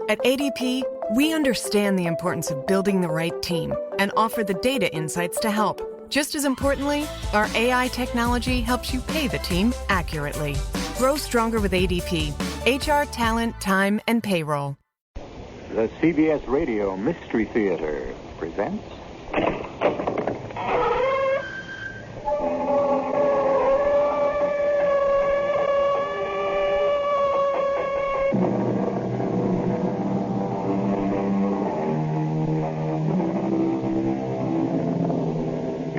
At ADP, we understand the importance of building the right team and offer the data insights to help. Just as importantly, our AI technology helps you pay the team accurately. Grow stronger with ADP. HR, talent, time, and payroll. The CBS Radio Mystery Theater presents...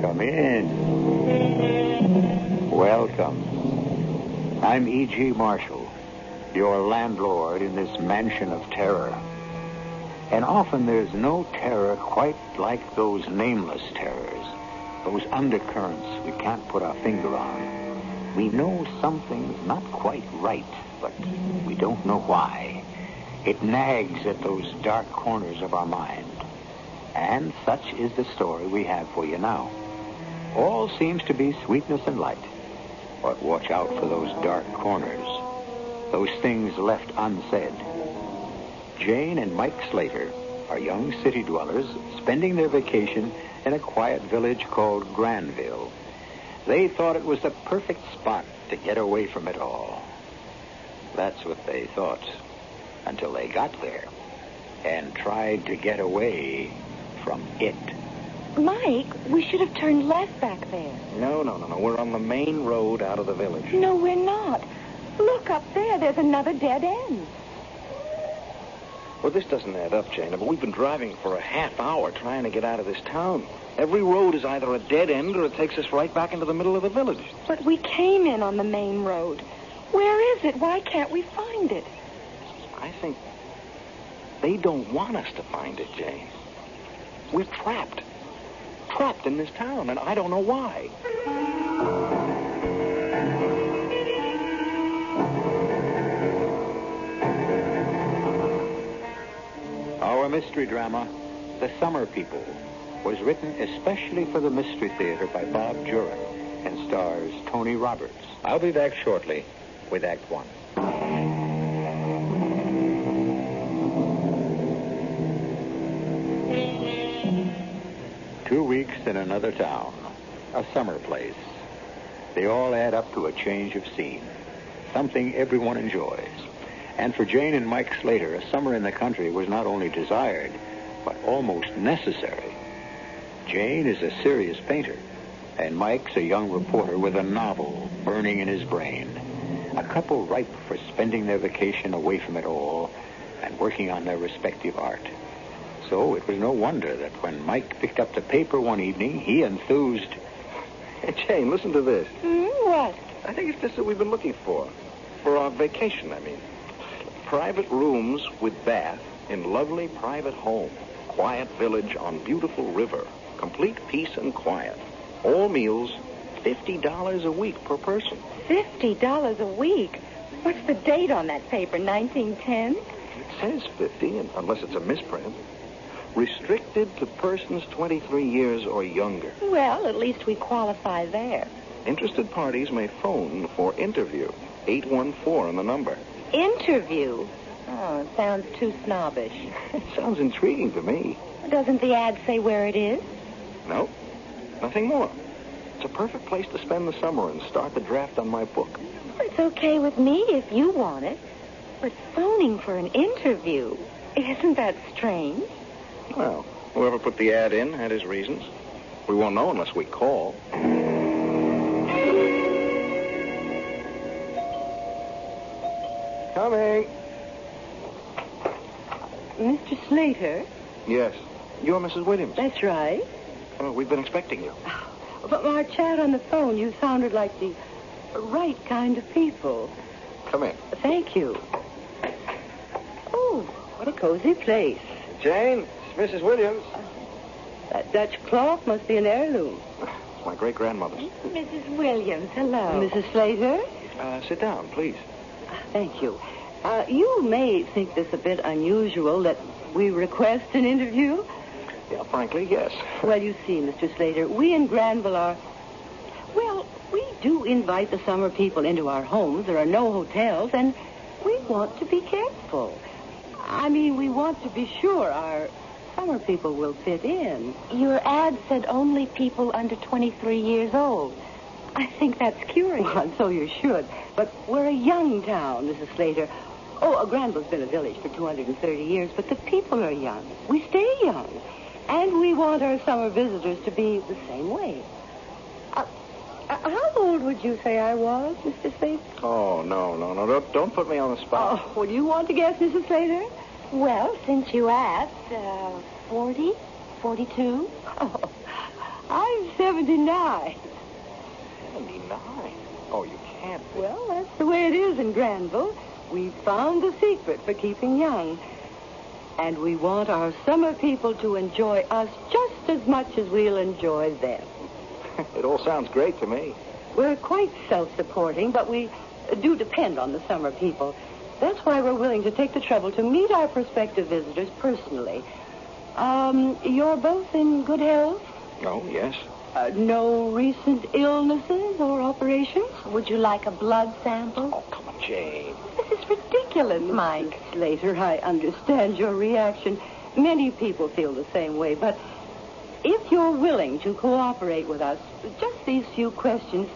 Come in. Welcome. I'm E.G. Marshall, your landlord in this mansion of terror. And often there's no terror quite like those nameless terrors, those undercurrents we can't put our finger on. We know something's not quite right, but we don't know why. It nags at those dark corners of our mind. And such is the story we have for you now. All seems to be sweetness and light. But watch out for those dark corners, those things left unsaid. Jane and Mike Slater are young city dwellers spending their vacation in a quiet village called Granville. They thought it was the perfect spot to get away from it all. That's what they thought, until they got there and tried to get away from it. Mike, we should have turned left back there. No. We're on the main road out of the village. No, we're not. Look up there. There's another dead end. Well, this doesn't add up, Jane, but we've been driving for a half hour trying to get out of this town. Every road is either a dead end or it takes us right back into the middle of the village. But we came in on the main road. Where is it? Why can't we find it? I think they don't want us to find it, Jane. We're trapped in this town, and I don't know why. Our mystery drama, The Summer People, was written especially for the Mystery Theater by Bob Jurek and stars Tony Roberts. I'll be back shortly with Act One. 2 weeks in another town, a summer place. They all add up to a change of scene, something everyone enjoys. And for Jane and Mike Slater, a summer in the country was not only desired, but almost necessary. Jane is a serious painter, and Mike's a young reporter with a novel burning in his brain. A couple ripe for spending their vacation away from it all and working on their respective art. So it was no wonder that when Mike picked up the paper one evening, he enthused. Hey, Jane, listen to this. What? I think it's just what we've been looking for. For our vacation, I mean. Private rooms with bath in lovely private home. Quiet village on beautiful river. Complete peace and quiet. All meals, $50 a week per person. $50 a week? What's the date on that paper, 1910? It says 50, unless it's a misprint. Restricted to persons 23 years or younger. Well, at least we qualify there. Interested parties may phone for interview. 814 on the number. Interview? Oh, it sounds too snobbish. It sounds intriguing to me. Doesn't the ad say where it is? No, nothing more. It's a perfect place to spend the summer and start the draft on my book. It's okay with me if you want it. But phoning for an interview, isn't that strange? Well, whoever put the ad in had his reasons. We won't know unless we call. Coming. Mr. Slater? Yes. You're Mrs. Williams. That's right. Oh, we've been expecting you. But our chat on the phone, you sounded like the right kind of people. Come in. Thank you. Oh, what a cozy place. Jane, it's Mrs. Williams. That Dutch clock must be an heirloom. It's my great-grandmother's. Mrs. Williams, hello. Mrs. Slater? Sit down, please. Thank you. You may think this a bit unusual that we request an interview. Yeah, frankly, yes. Well, you see, Mr. Slater, we in Granville are... Well, we do invite the summer people into our homes. There are no hotels, and we want to be careful. I mean, we want to be sure our summer people will fit in. Your ad said only people under 23 years old. I think that's curious. Well, so you should. But we're a young town, Mrs. Slater. Oh, Granville's been a village for 230 years, but the people are young. We stay young. And we want our summer visitors to be the same way. How old would you say I was, Mr. Slater? Oh, no. Don't put me on the spot. Oh, well, do you want to guess, Mrs. Slater? Well, since you asked, 40, 42. Oh, I'm 79. 79? Oh, you can't be. Well, that's the way it is in Granville. We've found the secret for keeping young. And we want our summer people to enjoy us just as much as we'll enjoy them. It all sounds great to me. We're quite self-supporting, but we do depend on the summer people. That's why we're willing to take the trouble to meet our prospective visitors personally. You're both in good health? Oh, yes. No recent illnesses or operations? Would you like a blood sample? Oh, come on, Jane. This is ridiculous, Mike. Slater, I understand your reaction. Many people feel the same way, but if you're willing to cooperate with us, just these few questions,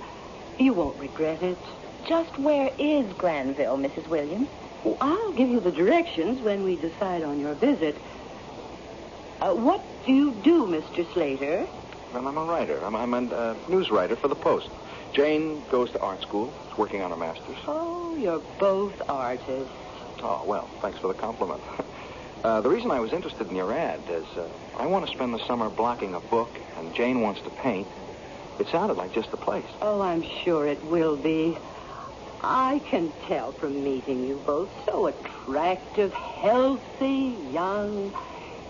you won't regret it. Just where is Granville, Mrs. Williams? Oh, I'll give you the directions when we decide on your visit. What do you do, Mr. Slater? Well, I'm a writer. I'm a news writer for the Post. Jane goes to art school. She's working on her master's. Oh, you're both artists. Oh, well, thanks for the compliment. The reason I was interested in your ad is I want to spend the summer blocking a book, and Jane wants to paint. It sounded like just the place. Oh, I'm sure it will be. I can tell from meeting you both. So attractive, healthy, young.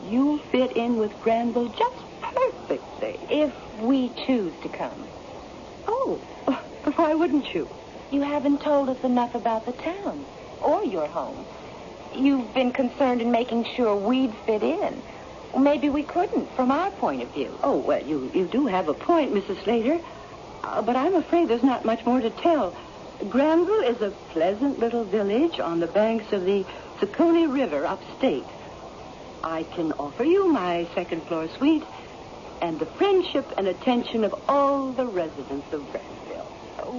You'll fit in with Granville just perfectly. If we choose to come. Oh, why wouldn't you? You haven't told us enough about the town or your home. You've been concerned in making sure we'd fit in. Maybe we couldn't, from our point of view. Oh, well, you do have a point, Mrs. Slater. But I'm afraid there's not much more to tell. Granville is a pleasant little village on the banks of the Secone River upstate. I can offer you my second-floor suite and the friendship and attention of all the residents of Granville.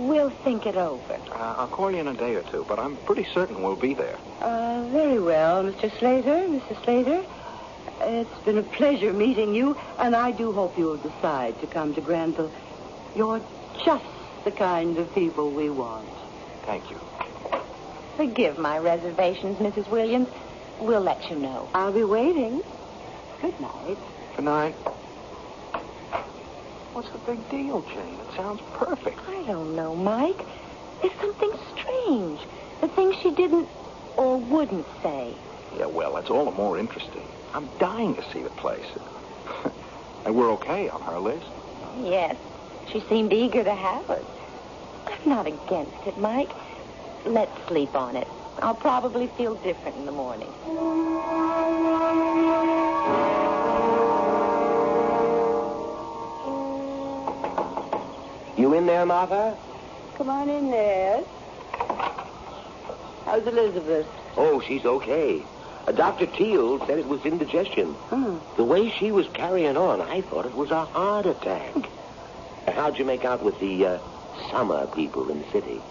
We'll think it over. I'll call you in a day or two, but I'm pretty certain we'll be there. Very well, Mr. Slater, Mrs. Slater. It's been a pleasure meeting you, and I do hope you'll decide to come to Granville. You're just the kind of people we want. Thank you. Forgive my reservations, Mrs. Williams. We'll let you know. I'll be waiting. Good night. Good night. What's the big deal, Jane? It sounds perfect. I don't know, Mike. There's something strange. The things she didn't or wouldn't say. Yeah, well, that's all the more interesting. I'm dying to see the place. And we're okay on her list. Yes. She seemed eager to have us. I'm not against it, Mike. Let's sleep on it. I'll probably feel different in the morning. You in there, Martha? Come on in there. How's Elizabeth? Oh, she's okay. Dr. Teal said it was indigestion. The way she was carrying on, I thought it was a heart attack. How'd you make out with the summer people in the city?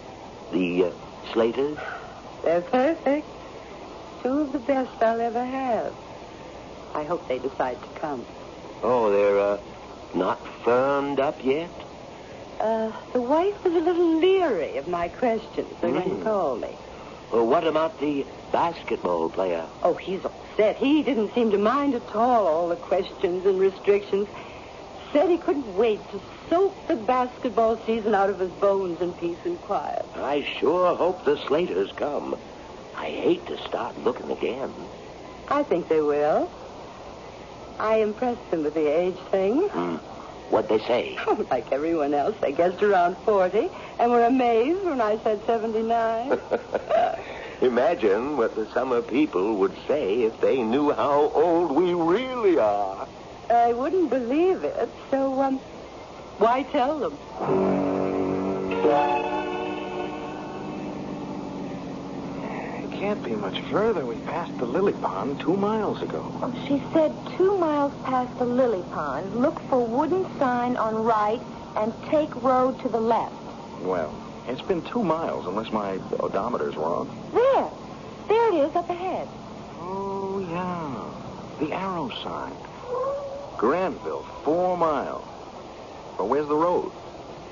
The Slaters? They're perfect. Two of the best I'll ever have. I hope they decide to come. Oh, they're not firmed up yet? The wife was a little leery of my questions. They didn't call me. Well, what about the basketball player? Oh, he's upset. He didn't seem to mind at all the questions and restrictions. Said he couldn't wait to soak the basketball season out of his bones in peace and quiet. I sure hope the Slaters come. I hate to start looking again. I think they will. I impressed them with the age thing. What'd they say? Like everyone else, they guessed around 40 and were amazed when I said 79. Imagine what the summer people would say if they knew how old we really are. I wouldn't believe it, so, why tell them? can't be much further. We passed the lily pond 2 miles ago. Oh, she said 2 miles past the lily pond, look for wooden sign on right and take road to the left. Well, it's been 2 miles, unless my odometer's wrong. There it is up ahead. Oh, yeah. The arrow sign. Granville, 4 miles. But where's the road?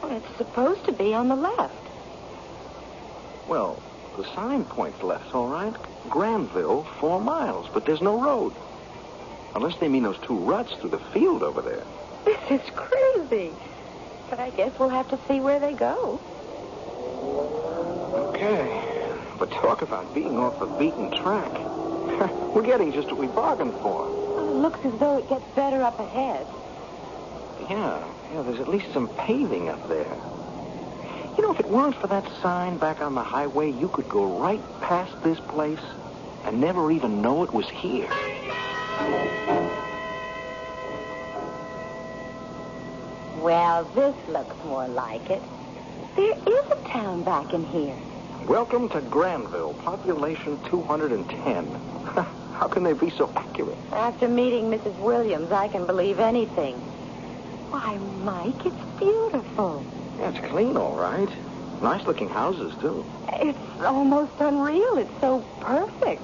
Well, it's supposed to be on the left. Well, the sign points left, all right. Granville, 4 miles, but there's no road. Unless they mean those 2 ruts through the field over there. This is crazy. But I guess we'll have to see where they go. Okay. But talk about being off the beaten track. We're getting just what we bargained for. Well, it looks as though it gets better up ahead. Yeah, there's at least some paving up there. You know, if it weren't for that sign back on the highway, you could go right past this place and never even know it was here. Well, this looks more like it. There is a town back in here. Welcome to Granville, population 210. How can they be so accurate? After meeting Mrs. Williams, I can believe anything. Why, Mike, it's beautiful. Yeah, it's clean, all right. Nice-looking houses, too. It's almost unreal. It's so perfect.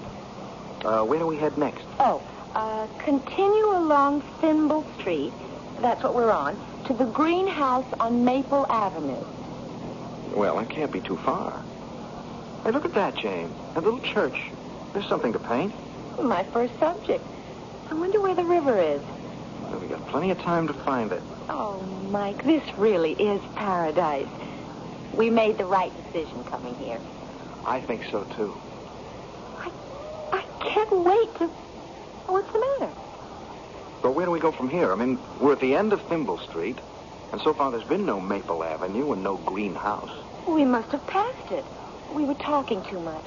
Where do we head next? Continue along Thimble Street. That's what we're on. To the greenhouse on Maple Avenue. Well, that can't be too far. Hey, look at that, Jane. A little church. There's something to paint. My first subject. I wonder where the river is. Well, we got plenty of time to find it. Oh, Mike, this really is paradise. We made the right decision coming here. I think so, too. I can't wait to... What's the matter? But where do we go from here? I mean, we're at the end of Thimble Street, and so far there's been no Maple Avenue and no greenhouse. We must have passed it. We were talking too much.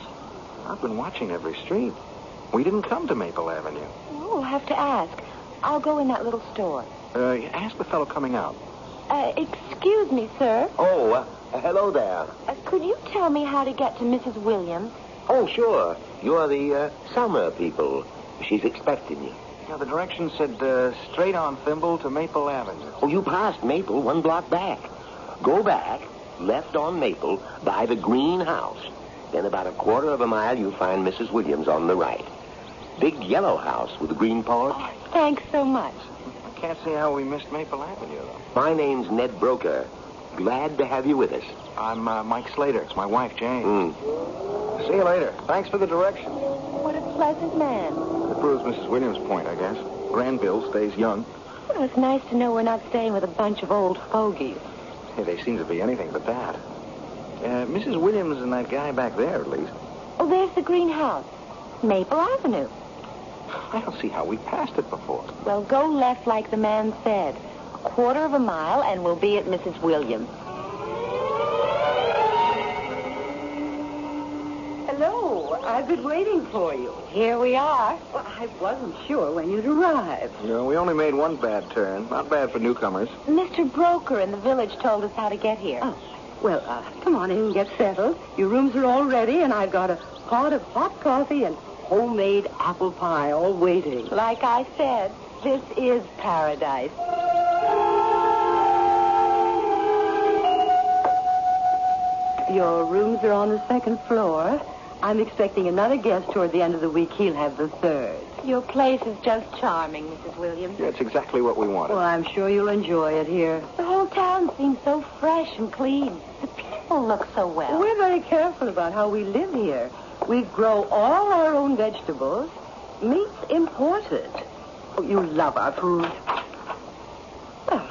I've been watching every street. We didn't come to Maple Avenue. We'll have to ask. I'll go in that little store. Ask the fellow coming out. Excuse me, sir. Oh, hello there. Could you tell me how to get to Mrs. Williams? Oh, sure. You're the Summer people. She's expecting you. Yeah, the directions said straight on Thimble to Maple Avenue. Oh, you passed Maple 1 block back. Go back, left on Maple, by the greenhouse. Then about 1/4 mile, you'll find Mrs. Williams on the right. Big yellow house with a green porch. Oh, thanks so much. I can't see how we missed Maple Avenue, though. My name's Ned Broker. Glad to have you with us. I'm Mike Slater. It's my wife, Jane. See you later. Thanks for the directions. What a pleasant man. It proves Mrs. Williams' point, I guess. Granville stays young. Well, it's nice to know we're not staying with a bunch of old fogies. Hey, they seem to be anything but that. Mrs. Williams and that guy back there, at least. Oh, there's the greenhouse. Maple Avenue. I don't see how we passed it before. Well, go left like the man said. 1/4 mile, and we'll be at Mrs. Williams. Hello. I've been waiting for you. Here we are. Well, I wasn't sure when you'd arrive. No, we only made one bad turn. Not bad for newcomers. Mr. Broker in the village told us how to get here. Oh, well, come on in and get settled. Your rooms are all ready, and I've got a pot of hot coffee and homemade apple pie all waiting. Like I said, this is paradise. Your rooms are on the 2nd floor. I'm expecting another guest toward the end of the week. He'll have the 3rd. Your place is just charming, Mrs. Williams. Yeah, it's exactly what we wanted. Well, I'm sure you'll enjoy it here. The whole town seems so fresh and clean. The people look so well. We're very careful about how we live here. We grow all our own vegetables. Meat's imported. Oh, you love our food. Oh,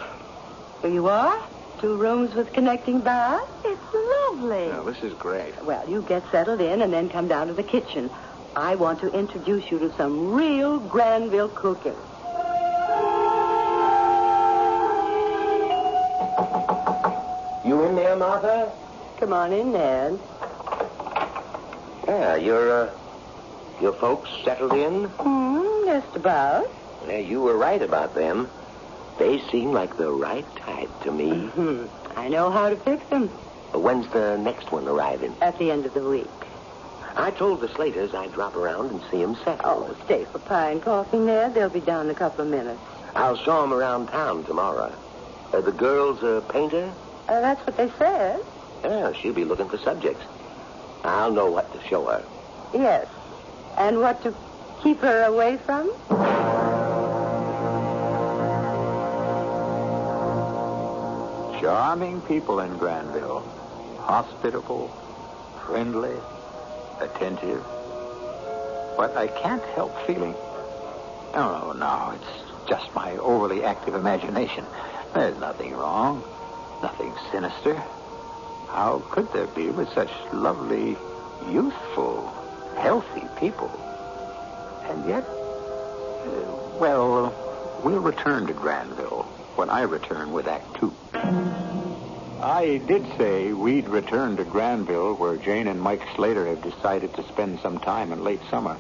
here you are. 2 rooms with connecting baths. It's lovely. No, this is great. Well, you get settled in and then come down to the kitchen. I want to introduce you to some real Granville cooking. You in there, Martha? Come on in, Ned. Yeah, your folks settled in? Just about. Yeah, you were right about them. They seem like the right type to me. I know how to fix them. When's the next one arriving? At the end of the week. I told the Slaters I'd drop around and see them settle. Oh, stay for pie and coffee, Ned. They'll be down in a couple of minutes. I'll show them around town tomorrow. The girl's a painter? That's what they said. Yeah, she'll be looking for subjects. I'll know what to show her. Yes. And what to keep her away from? Charming people in Granville. Hospitable, friendly, attentive. But I can't help feeling... Oh, no, it's just my overly active imagination. There's nothing wrong. Nothing sinister. How could there be with such lovely, youthful, healthy people? And yet, we'll return to Granville when I return with Act 2. I did say we'd return to Granville, where Jane and Mike Slater have decided to spend some time in late summer.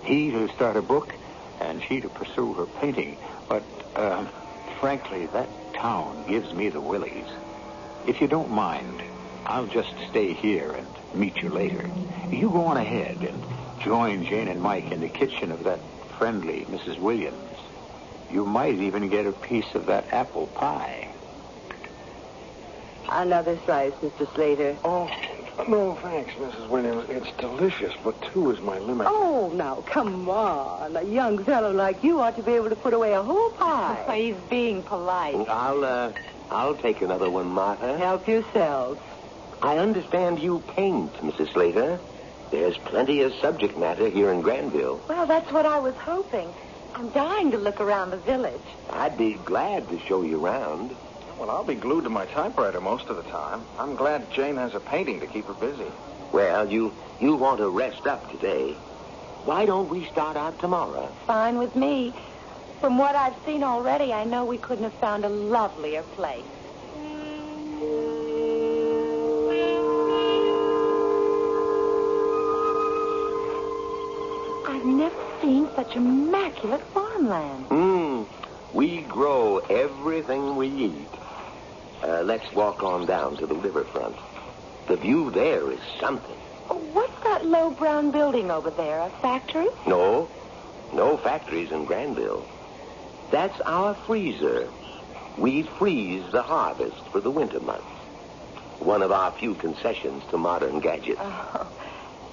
He to start a book, and she to pursue her painting. But, frankly, that town gives me the willies. If you don't mind, I'll just stay here and meet you later. You go on ahead and join Jane and Mike in the kitchen of that friendly Mrs. Williams. You might even get a piece of that apple pie. Another slice, Mr. Slater. Oh, no, thanks, Mrs. Williams. It's delicious, but 2 is my limit. Oh, now, come on. A young fellow like you ought to be able to put away a whole pie. He's being polite. I'll take another one, Martha. Help yourself. I understand you paint, Mrs. Slater. There's plenty of subject matter here in Granville. Well, that's what I was hoping. I'm dying to look around the village. I'd be glad to show you around. Well, I'll be glued to my typewriter most of the time. I'm glad Jane has a painting to keep her busy. Well, you want to rest up today. Why don't we start out tomorrow? Fine with me. From what I've seen already, I know we couldn't have found a lovelier place. I've never seen such immaculate farmland. We grow everything we eat. Let's walk on down to the riverfront. The view there is something. Oh, what's that low brown building over there? A factory? No factories in Granville. That's our freezer. We freeze the harvest for the winter months. One of our few concessions to modern gadgets. Oh,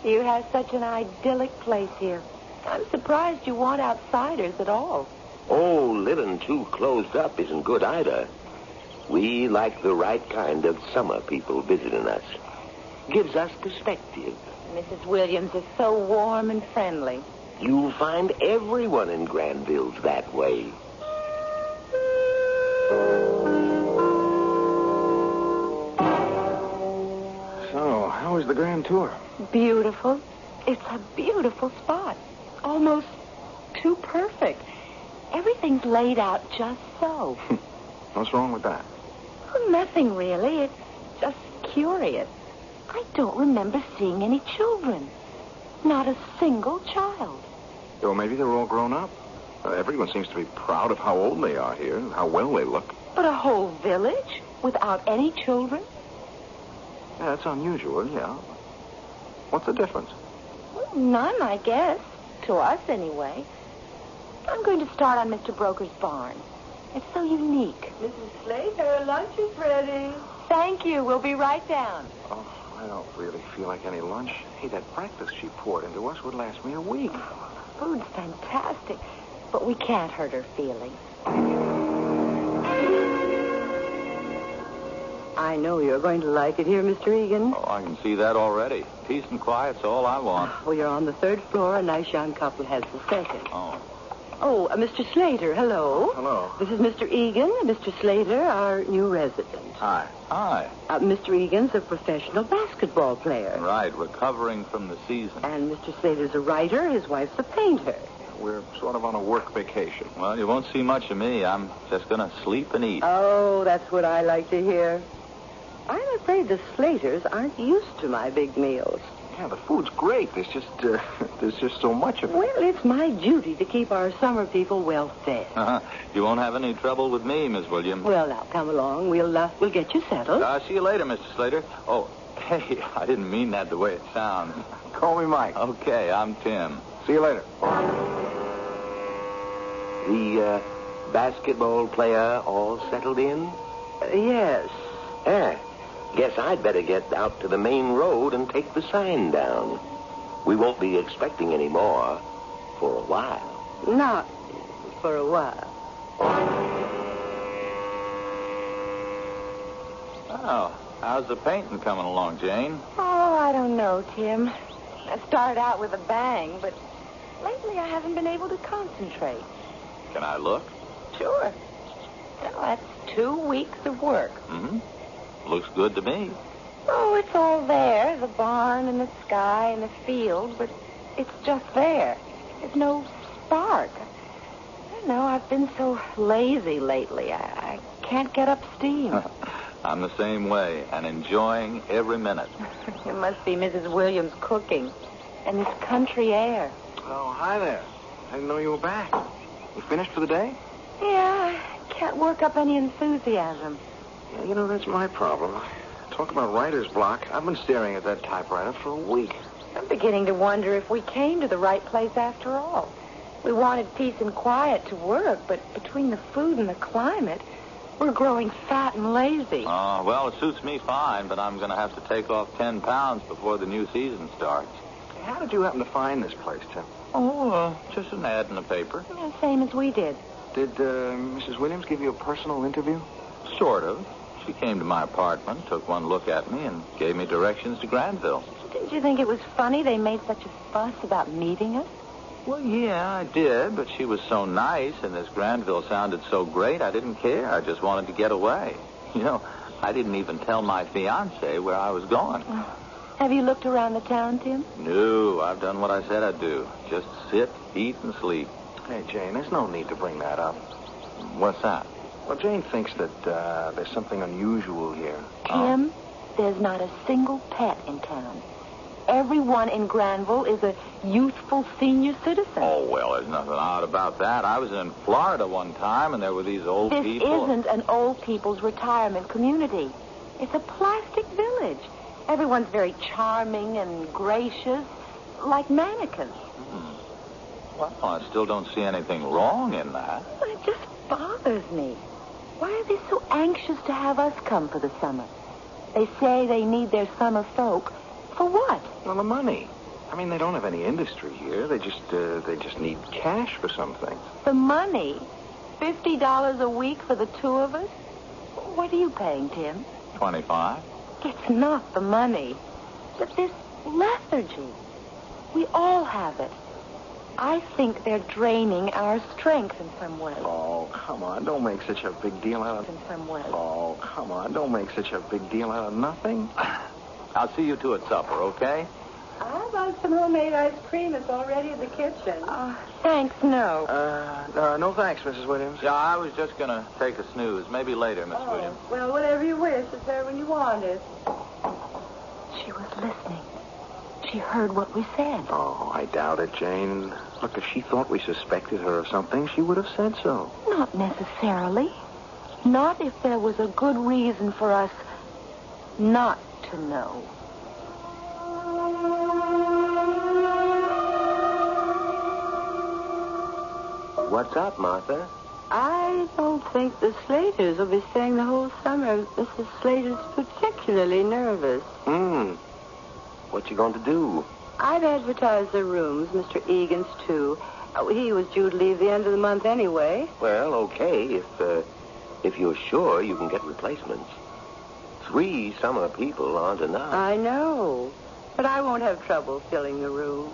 you have such an idyllic place here. I'm surprised you want outsiders at all. Oh, living too closed up isn't good either. We like the right kind of summer people visiting us. Gives us perspective. Mrs. Williams is so warm and friendly. You'll find everyone in Granville's that way. So, how was the grand tour? Beautiful. It's a beautiful spot. Almost too perfect. Everything's laid out just so. What's wrong with that? Well, nothing really. It's just curious. I don't remember seeing any children. Not a single child. Well, maybe they're all grown up. Everyone seems to be proud of how old they are here and how well they look. But a whole village without any children? Yeah, that's unusual, yeah. What's the difference? Well, none, I guess. To us, anyway. I'm going to start on Mr. Broker's barn. It's so unique. Mrs. Slater, lunch is ready. Thank you. We'll be right down. Oh, I don't really feel like any lunch. Hey, that breakfast she poured into us would last me a week. Food's fantastic, but we can't hurt her feelings. I know you're going to like it here, Mr. Egan. Oh, I can see that already. Peace and quiet's all I want. Well, you're on the 3rd floor. A nice young couple has the 2nd. Oh, Mr. Slater, hello. Hello. This is Mr. Egan, Mr. Slater, our new resident. Hi. hi. Mr. Egan's a professional basketball player. Right, recovering from the season. And Mr. Slater's a writer. His wife's a painter. We're sort of on a work vacation. Well, you won't see much of me. I'm just going to sleep and eat. Oh, that's what I like to hear. I'm afraid the Slaters aren't used to my big meals. Yeah, the food's great. There's just so much of it. Well, it's my duty to keep our summer people well fed. You won't have any trouble with me, Miss Williams. Well, now, come along. We'll get you settled. See you later, Mr. Slater. Oh, Hey, I didn't mean that the way it sounds. Call me Mike. Okay, I'm Tim. See you later. The basketball player all settled in? Yes. Guess I'd better get out to the main road and take the sign down. We won't be expecting any more for a while. Not for a while. Oh, how's the painting coming along, Jane? Oh, I don't know, Tim. I started out with a bang, but lately I haven't been able to concentrate. Can I look? Sure. Well, that's 2 weeks of work. Mm-hmm. Looks good to me. Oh, it's all there, the barn and the sky and the field, but it's just there. There's no spark. I don't know, I've been so lazy lately. I can't get up steam. I'm the same way, and enjoying every minute. It must be Mrs. Williams' cooking and this country air. Oh, hi there. I didn't know you were back. You finished for the day? Yeah, I can't work up any enthusiasm. Yeah, you know, that's my problem. Talk about writer's block. I've been staring at that typewriter for a week. I'm beginning to wonder if we came to the right place after all. We wanted peace and quiet to work, but between the food and the climate, we're growing fat and lazy. Well, it suits me fine, but I'm going to have to take off 10 pounds before the new season starts. How did you happen to find this place, Tim? Just an ad in the paper. Yeah, same as we did. Did Mrs. Williams give you a personal interview? Sort of. She came to my apartment, took one look at me, and gave me directions to Granville. Didn't you think it was funny they made such a fuss about meeting us? Well, yeah, I did, but she was so nice, and this Granville sounded so great, I didn't care. I just wanted to get away. You know, I didn't even tell my fiancé where I was going. Have you looked around the town, Tim? No, I've done what I said I'd do. Just sit, eat, and sleep. Hey, Jane, there's no need to bring that up. What's that? Well, Jane thinks that there's something unusual here. Tim, there's not a single pet in town. Everyone in Granville is a youthful senior citizen. Oh, well, there's nothing odd about that. I was in Florida one time, and there were these old This people. isn't an old people's retirement community. It's a plastic village. Everyone's very charming and gracious, like mannequins. Well, I still don't see anything wrong in that. But it just bothers me. Why are they so anxious to have us come for the summer? They say they need their summer folk. For what? Well, the money. I mean, they don't have any industry here. They just need cash for something. The money? $50 a week for the two of us? What are you paying, Tim? 25. It's not the money, but this lethargy. We all have it. I think they're draining our strength in some way. Oh, come on. Don't make such a big deal out of... In some way. Oh, come on. Don't make such a big deal out of nothing. I'll see you two at supper, okay? I'd like some homemade ice cream. It's already in the kitchen. Thanks, no. No thanks, Mrs. Williams. Yeah, I was just going to take a snooze. Maybe later, Miss Williams. Well, whatever you wish. It's there when you want it. She was listening. She heard what we said. Oh, I doubt it, Jane. Look, if she thought we suspected her of something, she would have said so. Not necessarily. Not if there was a good reason for us not to know. What's up, Martha? I don't think the Slaters will be staying the whole summer. Mrs. Slater's particularly nervous. What you going to do? I've advertised their rooms, Mr. Egan's too. He was due to leave the end of the month anyway. Well, okay, if you're sure you can get replacements. 3 summer people aren't enough. I know, but I won't have trouble filling the room.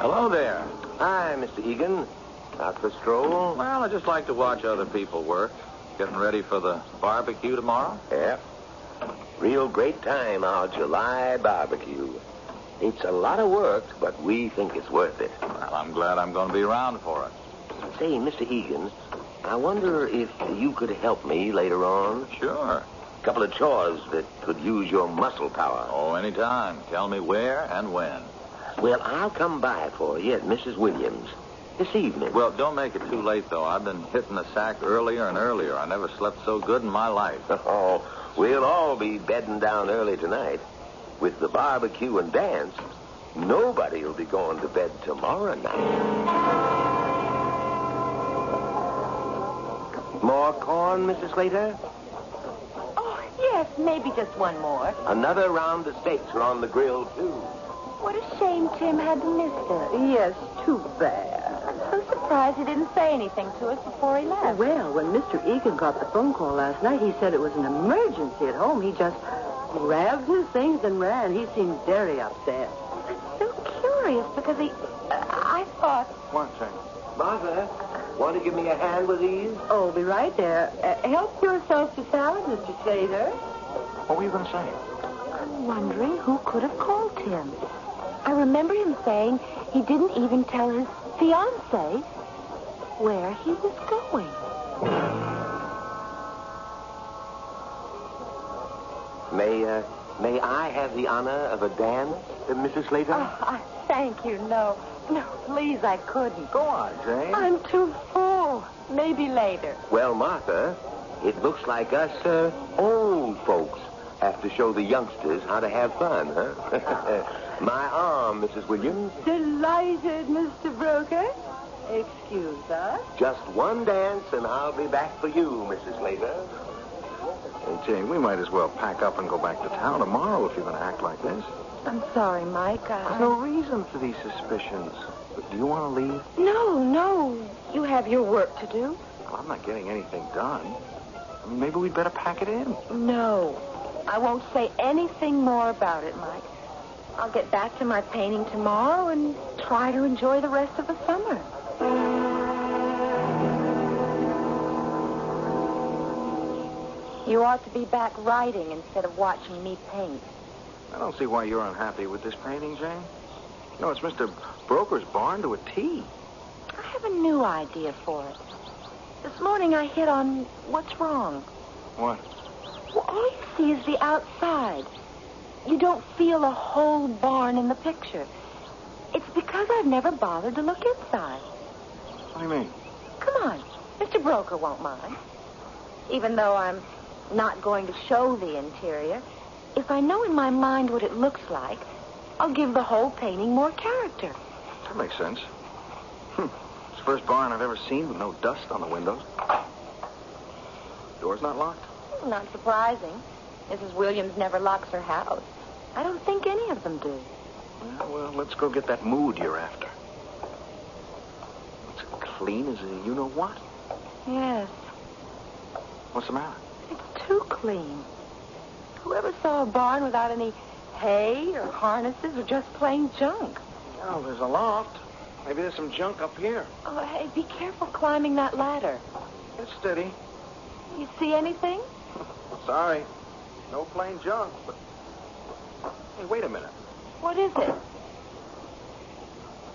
Hello there. Hi, Mr. Egan. Out for a stroll? Well, I just like to watch other people work. Getting ready for the barbecue tomorrow? Yeah. Real great time, our July barbecue. It's a lot of work, but we think it's worth it. Well, I'm glad I'm going to be around for it. Say, Mr. Egan, I wonder if you could help me later on. Sure. A couple of chores that could use your muscle power. Oh, anytime. Tell me where and when. Well, I'll come by for you at Mrs. Williams. this evening. Well, don't make it too late, though. I've been hitting the sack earlier and earlier. I never slept so good in my life. Oh, we'll all be bedding down early tonight. With the barbecue and dance, nobody will be going to bed tomorrow night. More corn, Mrs. Slater? Oh, yes, maybe just one more. Another round of steaks are on the grill, too. What a shame Tim had to miss this. Yes, too bad. I'm so surprised he didn't say anything to us before he left. Well, when Mr. Egan got the phone call last night, he said it was an emergency at home. He just grabbed his things and ran. He seemed very upset. I'm so curious because I thought... What, Jane? Martha, want to give me a hand with these? Oh, be right there. Help yourself to salad, Mr. Slater. What were you going to say? I'm wondering who could have called Tim. I remember him saying he didn't even tell his fiancée where he was going. May I have the honor of a dance, Mrs. Slater? Oh, thank you. No, please, I couldn't. Go on, Jane. I'm too full. Maybe later. Well, Martha, it looks like us old folks have to show the youngsters how to have fun, huh? My arm, Mrs. Williams. Delighted, Mr. Broker. Excuse us. Just one dance, and I'll be back for you, Mrs. Slater. Hey, Jane, we might as well pack up and go back to town tomorrow if you're going to act like this. I'm sorry, Mike. There's no reason for these suspicions. But do you want to leave? No. You have your work to do. Well, I'm not getting anything done. I mean, maybe we'd better pack it in. No. I won't say anything more about it, Mike. I'll get back to my painting tomorrow and try to enjoy the rest of the summer. You ought to be back writing instead of watching me paint. I don't see why you're unhappy with this painting, Jane. No, it's Mr. Broker's barn to a T. I have a new idea for it. This morning I hit on what's wrong. What? Well, all you see is the outside. You don't feel a whole barn in the picture. It's because I've never bothered to look inside. What do you mean? Come on. Mr. Broker won't mind. Even though I'm not going to show the interior, if I know in my mind what it looks like, I'll give the whole painting more character. That makes sense. It's the first barn I've ever seen with no dust on the windows. Door's not locked? Not surprising. Mrs. Williams never locks her house. I don't think any of them do. Yeah, well, let's go get that mood you're after. It's clean as a you-know-what. Yes. What's the matter? It's too clean. Whoever saw a barn without any hay or harnesses or just plain junk? Oh, there's a loft. Maybe there's some junk up here. Oh, hey, be careful climbing that ladder. It's steady. You see anything? Sorry. No plain junk, but... Hey, wait a minute. What is it?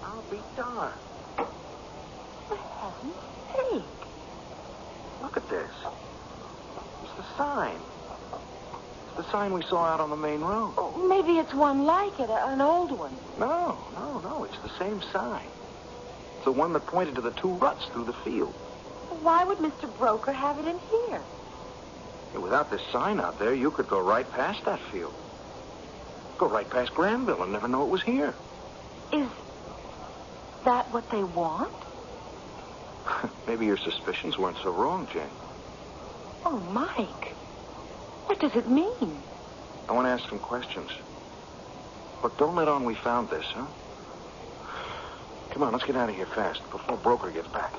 I'll be darned. For heaven's sake. Look at this. It's the sign. It's the sign we saw out on the main road. Oh, maybe it's one like it, an old one. No. It's the same sign. It's the one that pointed to the two ruts through the field. Why would Mr. Broker have it in here? Hey, without this sign out there, you could go right past that field. Go right past Granville and never know it was here. Is that what they want? Maybe your suspicions weren't so wrong, Jane. Oh, Mike. What does it mean? I want to ask some questions. Look, don't let on we found this, huh? Come on, let's get out of here fast before Broker gets back.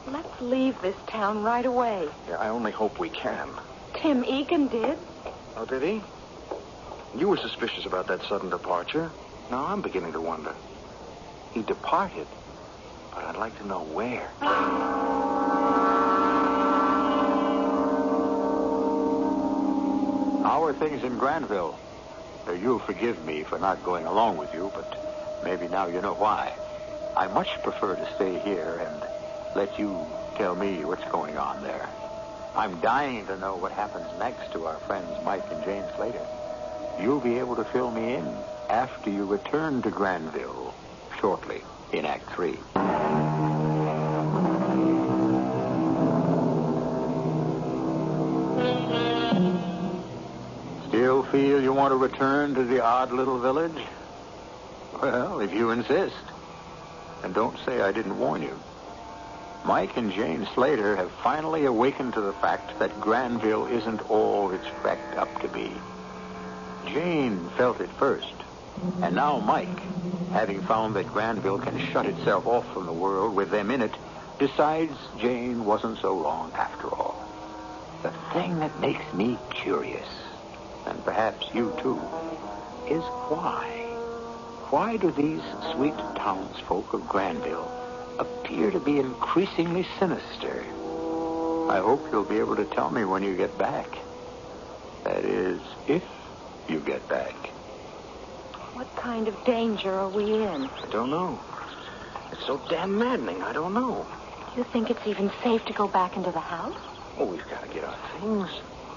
Let's leave this town right away. Yeah, I only hope we can. Tim Egan did. Oh, did he? You were suspicious about that sudden departure. Now I'm beginning to wonder. He departed, but I'd like to know where. How are things in Granville? You'll forgive me for not going along with you, but maybe now you know why. I much prefer to stay here and let you tell me what's going on there. I'm dying to know what happens next to our friends Mike and Jane Slater. You'll be able to fill me in after you return to Granville shortly. in Act 3. Still feel you want to return to the odd little village? Well, if you insist. And don't say I didn't warn you. Mike and Jane Slater have finally awakened to the fact that Granville isn't all it's cracked up to be. Jane felt it first. And now Mike, having found that Granville can shut itself off from the world with them in it, decides Jane wasn't so wrong after all. The thing that makes me curious, and perhaps you too, is why? Why do these sweet townsfolk of Granville appear to be increasingly sinister? I hope you'll be able to tell me when you get back. That is, if you get back. What kind of danger are we in? I don't know. It's so damn maddening. I don't know. You think it's even safe to go back into the house? Oh, we've got to get our things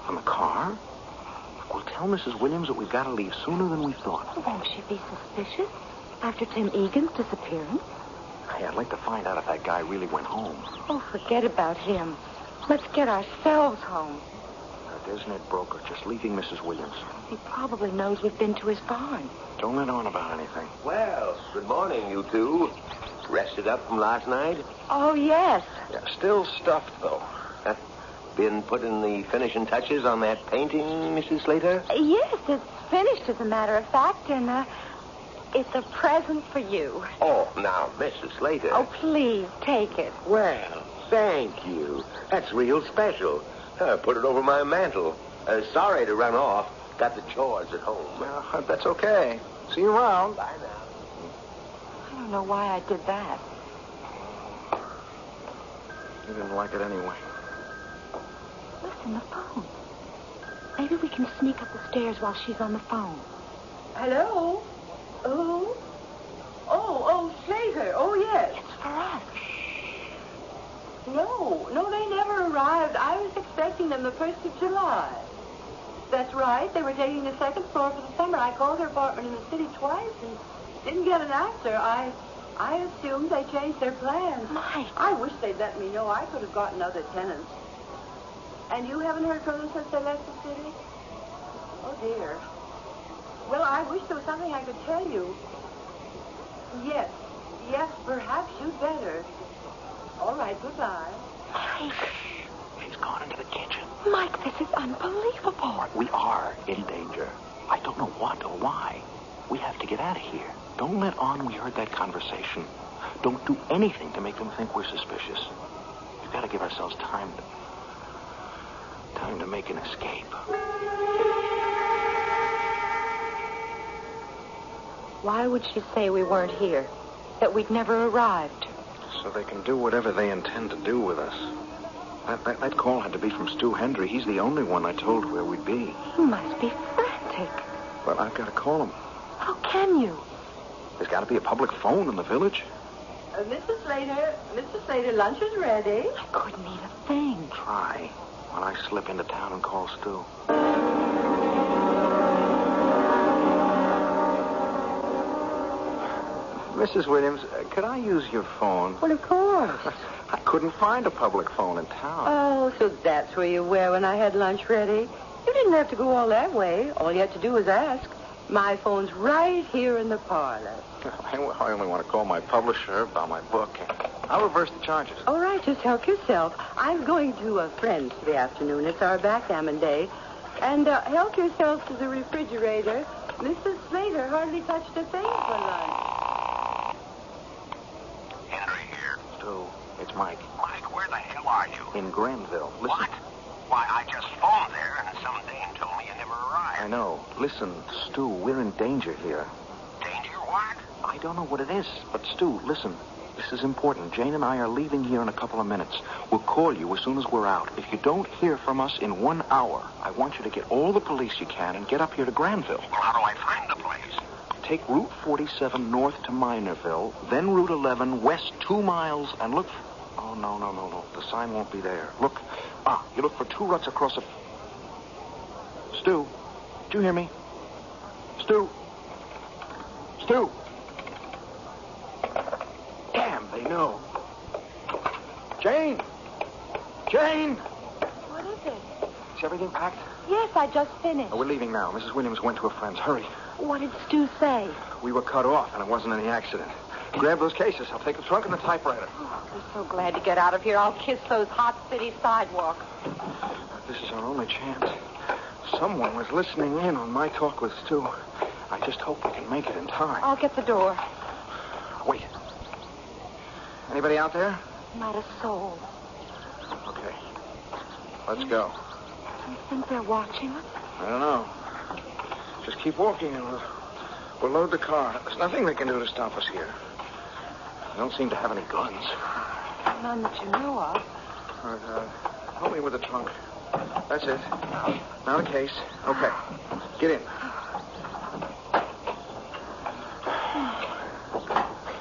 on the car. We'll tell Mrs. Williams that we've got to leave sooner than we thought. Won't she be suspicious after Tim Egan's disappearance? Hey, I'd like to find out if that guy really went home. Oh, forget about him. Let's get ourselves home. That designated broker just leaving Mrs. Williams. He probably knows we've been to his barn. Don't let on about anything. Well, good morning, you two. Rested up from last night? Oh, yes. Yeah, still stuffed, though. Been putting the finishing touches on that painting, Mrs. Slater? Yes, it's finished, as a matter of fact, and it's a present for you. Oh, now, Mrs. Slater. Oh, please, take it. Well, thank you. That's real special. Put it over my mantle. Sorry to run off. Got the chores at home. Well, that's okay. See you around. Bye now. I don't know why I did that. You didn't like it anyway. Listen, the phone. Maybe we can sneak up the stairs while she's on the phone. Hello? Who? Oh, Slater. Oh, yes. It's for us. No, they never arrived. I was expecting them the 1st of July. That's right. They were taking the 2nd floor for the summer. I called their apartment in the city twice and didn't get an answer. I assumed they changed their plans. Mike. I wish they'd let me know. I could have gotten other tenants. And you haven't heard from them since they left the city? Oh, dear. Well, I wish there was something I could tell you. Yes, perhaps you'd better. All right, goodbye. Mike. She's gone into the kitchen. Mike, this is unbelievable. We are in danger. I don't know what or why. We have to get out of here. Don't let on we heard that conversation. Don't do anything to make them think we're suspicious. We've got to give ourselves time to make an escape. Why would she say we weren't here? That we'd never arrived? So they can do whatever they intend to do with us. That call had to be from Stu Hendry. He's the only one I told where we'd be. He must be frantic. Well, I've got to call him. How can you? There's got to be a public phone in the village. Mr. Slater, lunch is ready. I couldn't eat a thing. Try when I slip into town and call Stu. Mrs. Williams, could I use your phone? Well, of course. I couldn't find a public phone in town. Oh, so that's where you were when I had lunch ready? You didn't have to go all that way. All you had to do was ask. My phone's right here in the parlor. I only want to call my publisher about my book. I'll reverse the charges. All right, just help yourself. I'm going to a friend's for the afternoon. It's our backgammon day. And help yourself to the refrigerator. Mrs. Slater hardly touched a thing for lunch. Henry here. Stu, it's Mike. Mike, where the hell are you? In Granville. Listen. What? Why, I just phoned there, and some dame told me you never arrived. I know. Listen, Stu, we're in danger here. Danger what? I don't know what it is, but Stu, listen. This is important. Jane and I are leaving here in a couple of minutes. We'll call you as soon as we're out. If you don't hear from us in 1 hour, I want you to get all the police you can and get up here to Granville. Well, how do I find the place? Take Route 47 north to Minorville, then Route 11 west 2 miles, and look... Oh, no. The sign won't be there. Look. You look for 2 ruts across a... Stu, do you hear me? Stu. know. Jane! Jane! What is it? Is everything packed? Yes, I just finished. Oh, we're leaving now. Mrs. Williams went to a friend's. Hurry. What did Stu say? We were cut off, and it wasn't any accident. Grab those cases. I'll take the trunk and the typewriter. Oh, we're so glad to get out of here. I'll kiss those hot city sidewalks. This is our only chance. Someone was listening in on my talk with Stu. I just hope we can make it in time. I'll get the door. Wait. Anybody out there? Not a soul. Okay. Let's go. Do you think they're watching us? I don't know. Just keep walking and we'll load the car. There's nothing they can do to stop us here. They don't seem to have any guns. None that you know of. All right, help me with the trunk. That's it. Now the case. Okay. Get in.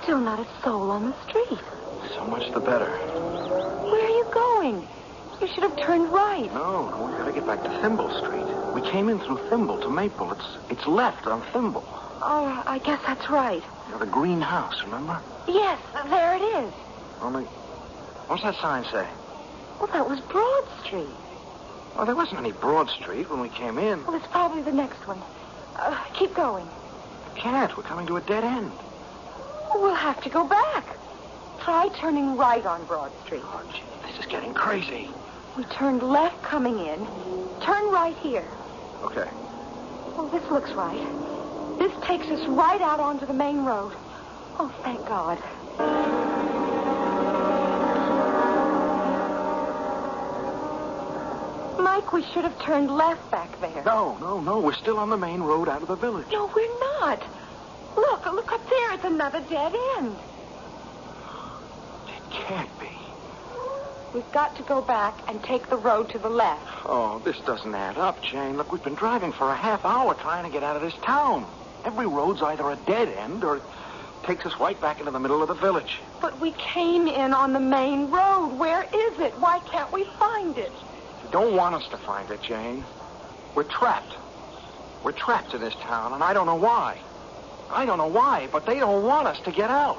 Still not a soul on the street. So much the better. Where are you going? You should have turned right. No, we gotta get back to Thimble Street. We came in through Thimble to Maple. It's left on Thimble. Oh, I guess that's right. You know, the green house, remember? Yes, there it is. Only, what's that sign say? Well, that was Broad Street. Oh, there wasn't any Broad Street when we came in. Well, it's probably the next one. Keep going. Can't. We're coming to a dead end. We'll have to go back. Try turning right on Broad Street. Oh, gee, this is getting crazy. We turned left coming in. Turn right here. Okay. Oh, this looks right. This takes us right out onto the main road. Oh, thank God. Mike, we should have turned left back there. No. We're still on the main road out of the village. No, we're not. Look up there. It's another dead end. It can't be. We've got to go back and take the road to the left. Oh, this doesn't add up, Jane. Look, we've been driving for a half hour trying to get out of this town. Every road's either a dead end or it takes us right back into the middle of the village. But we came in on the main road. Where is it? Why can't we find it? You don't want us to find it, Jane. We're trapped. We're trapped in this town, and I don't know why. I don't know why, but they don't want us to get out.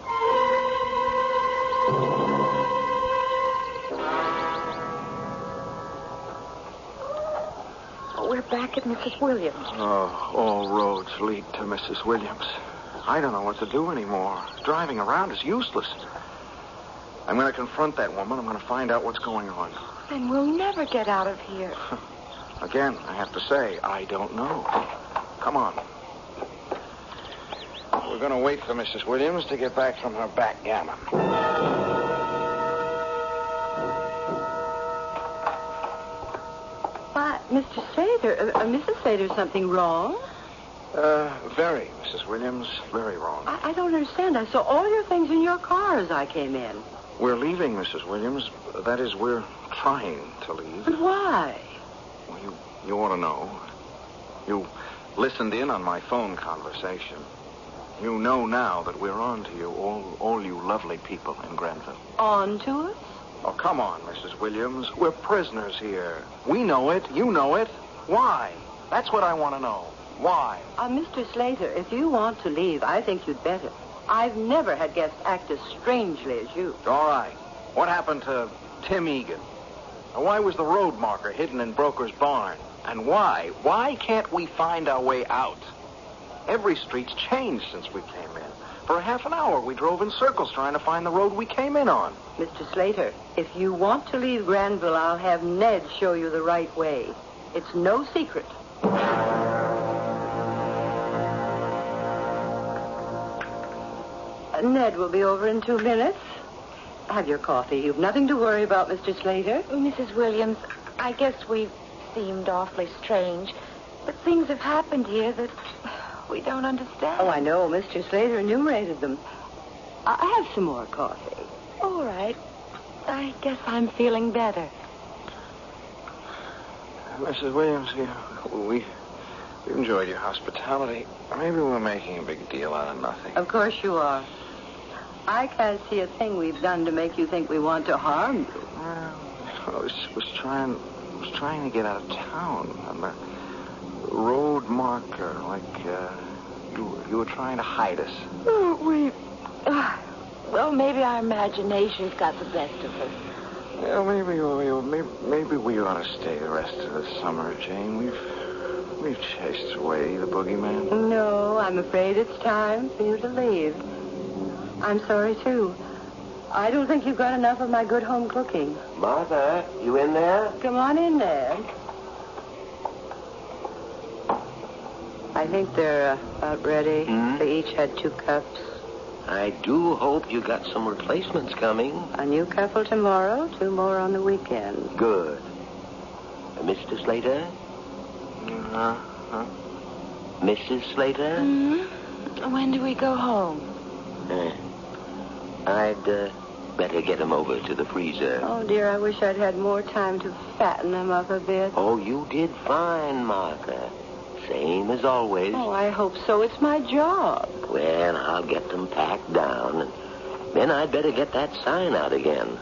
We're back at Mrs. Williams. Oh, all roads lead to Mrs. Williams. I don't know what to do anymore. Driving around is useless. I'm going to confront that woman. I'm going to find out what's going on. Then we'll never get out of here. Again, I have to say, I don't know. Come on. We're going to wait for Mrs. Williams to get back from her backgammon. Mr. Slater, Mrs. Slater, something wrong? Very, Mrs. Williams. Very wrong. I don't understand. I saw all your things in your car as I came in. We're leaving, Mrs. Williams. That is, we're trying to leave. But why? Well, you ought to know. You listened in on my phone conversation. You know now that we're on to you, all you lovely people in Granville. On to us? Oh, come on, Mrs. Williams. We're prisoners here. We know it. You know it. Why? That's what I want to know. Why? Mr. Slater, if you want to leave, I think you'd better. I've never had guests act as strangely as you. All right. What happened to Tim Egan? And why was the road marker hidden in Broker's barn? And why? Why can't we find our way out? Every street's changed since we came in. For a half an hour, we drove in circles trying to find the road we came in on. Mr. Slater, if you want to leave Granville, I'll have Ned show you the right way. It's no secret. Ned will be over in 2 minutes. Have your coffee. You've nothing to worry about, Mr. Slater. Mrs. Williams, I guess we've seemed awfully strange, but things have happened here that we don't understand. Oh, I know. Mr. Slater enumerated them. I have some more coffee. All right. I guess I'm feeling better. Mrs. Williams, we enjoyed your hospitality. Maybe we're making a big deal out of nothing. Of course you are. I can't see a thing we've done to make you think we want to harm you. Well, I was trying to get out of town. And the road marker, like you were trying to hide us. Oh, Well, maybe our imaginations got the best of us. Well, maybe we ought to stay the rest of the summer, Jane. We've chased away the boogeyman. No, I'm afraid it's time for you to leave. I'm sorry, too. I don't think you've got enough of my good home cooking. Martha, you in there? Come on in, Ned. I think they're about ready. They each had 2 cups. I do hope you got some replacements coming. A new couple tomorrow, 2 more on the weekend. Good. Mr. Slater? Mrs. Slater? When do we go home? I'd better get him over to the freezer. Oh, dear, I wish I'd had more time to fatten him up a bit. Oh, you did fine, Martha. Same as always. Oh, I hope so. It's my job. Well, I'll get them packed down. And then I'd better get that sign out again.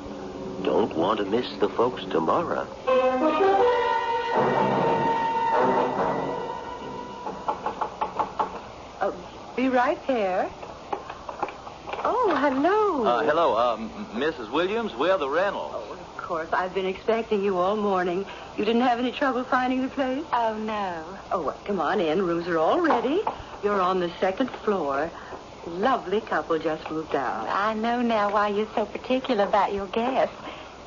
Don't want to miss the folks tomorrow. Be right there. Oh, hello. Hello, Mrs. Williams. We're the Reynolds. Oh, of course. I've been expecting you all morning. You didn't have any trouble finding the place? Oh, no. Oh, well, come on in. Rooms are all ready. You're on the 2nd floor. Lovely couple just moved out. I know now why you're so particular about your guests.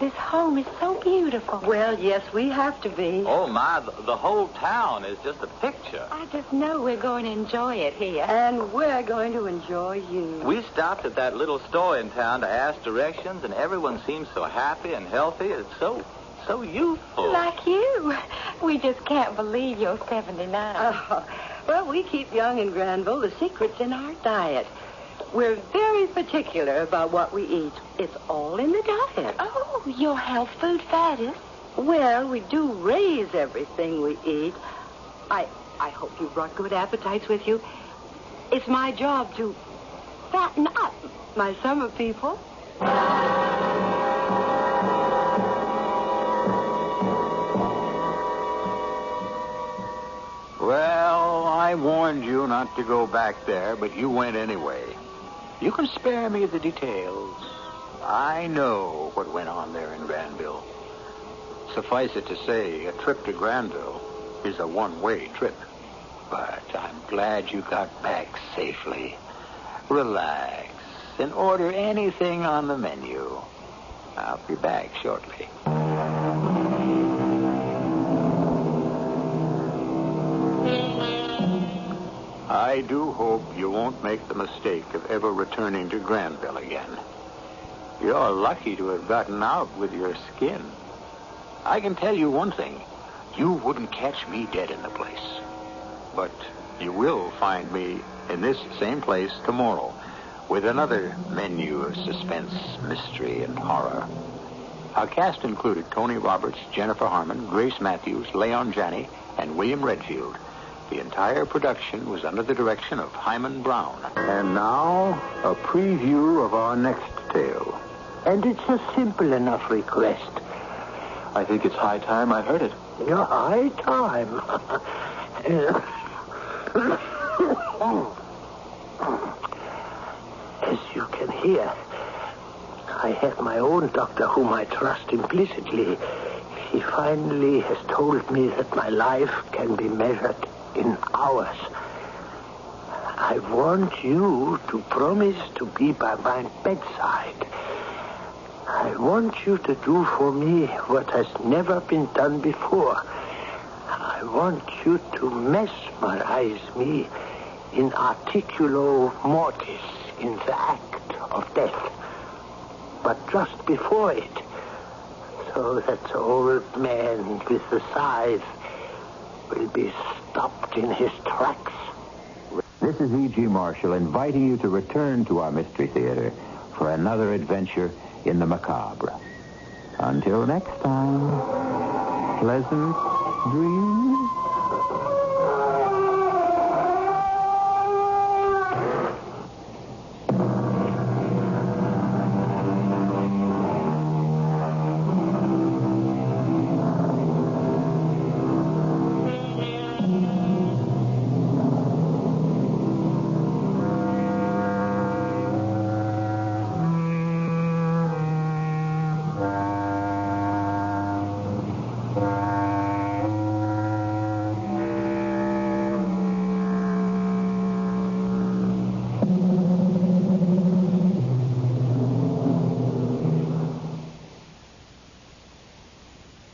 This home is so beautiful. Well, yes, we have to be. Oh, my, the whole town is just a picture. I just know we're going to enjoy it here. And we're going to enjoy you. We stopped at that little store in town to ask directions, and everyone seems so happy and healthy. It's so youthful. Like you. We just can't believe you're 79. Oh, well, we keep young in Granville. The secret's in our diet. We're very particular about what we eat. It's all in the diet. Oh, your health food fetish. Well, we do raise everything we eat. I hope you brought good appetites with you. It's my job to fatten up my summer people. Well, I warned you not to go back there, but you went anyway. You can spare me the details. I know what went on there in Granville. Suffice it to say, a trip to Granville is a one-way trip. But I'm glad you got back safely. Relax and order anything on the menu. I'll be back shortly. I do hope you won't make the mistake of ever returning to Granville again. You're lucky to have gotten out with your skin. I can tell you one thing. You wouldn't catch me dead in the place. But you will find me in this same place tomorrow with another menu of suspense, mystery, and horror. Our cast included Tony Roberts, Jennifer Harmon, Grace Matthews, Leon Janney, and William Redfield. The entire production was under the direction of Hyman Brown. And now, a preview of our next tale. And it's a simple enough request. I think it's high time I heard it. Your high time. As you can hear, I have my own doctor whom I trust implicitly. He finally has told me that my life can be measured in hours. I want you to promise to be by my bedside. I want you to do for me what has never been done before. I want you to mesmerize me in articulo mortis, in the act of death. But just before it, so that the old man with the scythe will be stopped in his tracks. This is E.G. Marshall inviting you to return to our Mystery Theater for another adventure in the macabre. Until next time, pleasant dreams.